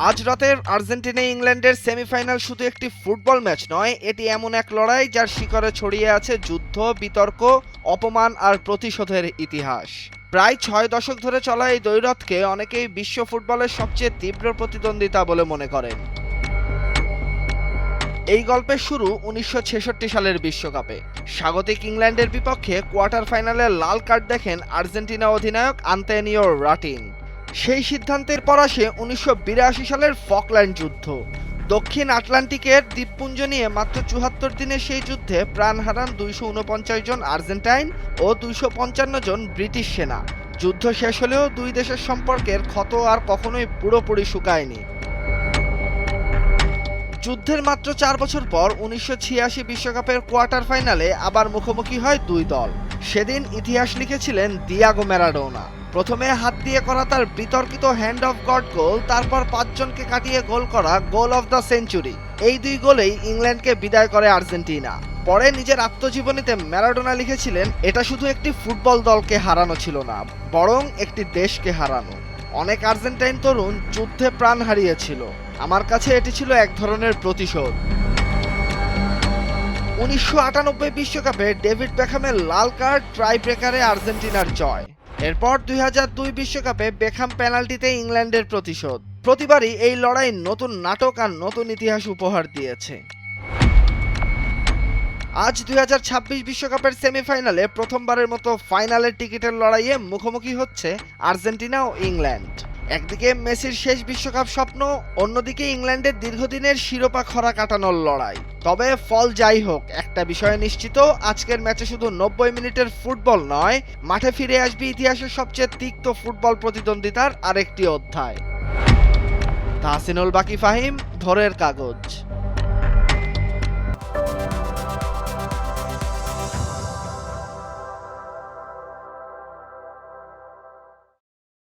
আজ রাতের আর্জেন্টিনা ইংল্যান্ডের সেমিফাইনাল শুধু একটি ফুটবল ম্যাচ নয়, এটি এমন এক লড়াই যার শিকড়ে ছড়িয়ে আছে যুদ্ধ, বিতর্ক, অপমান আর প্রতিশোধের ইতিহাস। প্রায় ৬ দশক ধরে চলা এই দ্বৈরথকে অনেকেই বিশ্ব ফুটবলের সবচেয়ে তীব্র প্রতিদ্বন্দ্বিতা বলে মনে করেন। এই গল্পের শুরু ১৯৬৬ সালের বিশ্বকাপে। স্বাগতিক ইংল্যান্ডের বিপক্ষে কোয়ার্টার ফাইনালে লাল কার্ড দেখেন আর্জেন্টিনা অধিনায়ক আন্তোনিও রাটিন। সেই সিদ্ধান্তের পর আসে ১৯৮২ সালের ফকল্যান্ড যুদ্ধ। দক্ষিণ আটলান্টিকের দ্বীপপুঞ্জ নিয়ে মাত্র ৭৪ দিনের সেই যুদ্ধে প্রাণ হারান ২৪৯ জন আর্জেন্টাইন ও ২৫৫ জন ব্রিটিশ সেনা। যুদ্ধ শেষ হলেও দুই দেশের সম্পর্কের ক্ষত আর কখনোই পুরোপুরি শুকায়নি। যুদ্ধের মাত্র ৪ বছর পর ১৯৮৬ বিশ্বকাপের কোয়ার্টার ফাইনালে আবার মুখোমুখি হয় দুই দল। সেদিন ইতিহাস লিখেছিলেন দিয়াগো ম্যারাডোনা। প্রথমে হাত দিয়ে করা তার বিতর্কিত হ্যান্ড অফ গড গোল, তারপর ৫ জনকে কাটিয়ে গোল করা গোল অফ দ্য সেঞ্চুরি। এই দুই গোলেই ইংল্যান্ডকে বিদায় করে আর্জেন্টিনা। পরে নিজের আত্মজীবনীতে ম্যারাডোনা লিখেছিলেন, এটা শুধু একটি ফুটবল দলকে হারানো ছিল না, বরং একটি দেশকে হারানো। অনেক আর্জেন্টাইন তরুণ যুদ্ধে প্রাণ হারিয়েছিল। আমার কাছে এটি ছিল এক ধরনের প্রতিশোধ। ১৯৯৮ বিশ্বকাপে ডেভিড বেকহামের লাল কার্ড ট্রাই ব্রেকারে আর্জেন্টিনার জয়। এরপর ২০০২ বিশ্বকাপে বেকহাম পেনাল্টিতে ইংল্যান্ডের প্রতিশোধ। প্রতিবারই এই লড়াই নতুন নাটক আর নতুন ইতিহাস উপহার দিয়েছে। আজ ২০২৬ বিশ্বকাপের সেমিফাইনালে প্রথমবারের মতো ফাইনালের টিকিটের লড়াইয়ে মুখোমুখি হচ্ছে আর্জেন্টিনা ও ইংল্যান্ড। একদিকে মেসির শেষ বিশ্বকাপ স্বপ্ন, অন্যদিকে ইংল্যান্ডের দীর্ঘদিনের শিরোপা খরা কাটানোর লড়াই। তবে ফল যাই হোক, একটা বিষয় নিশ্চিত, আজকের ম্যাচে শুধু ৯০ মিনিটের ফুটবল নয়, মাঠে ফিরে আসবে ইতিহাসের সবচেয়ে তিক্ত ফুটবল প্রতিদ্বন্দ্বিতার আরেকটি অধ্যায়। তাহসিনুল বাকি ফাহিম, ভোরের কাগজ।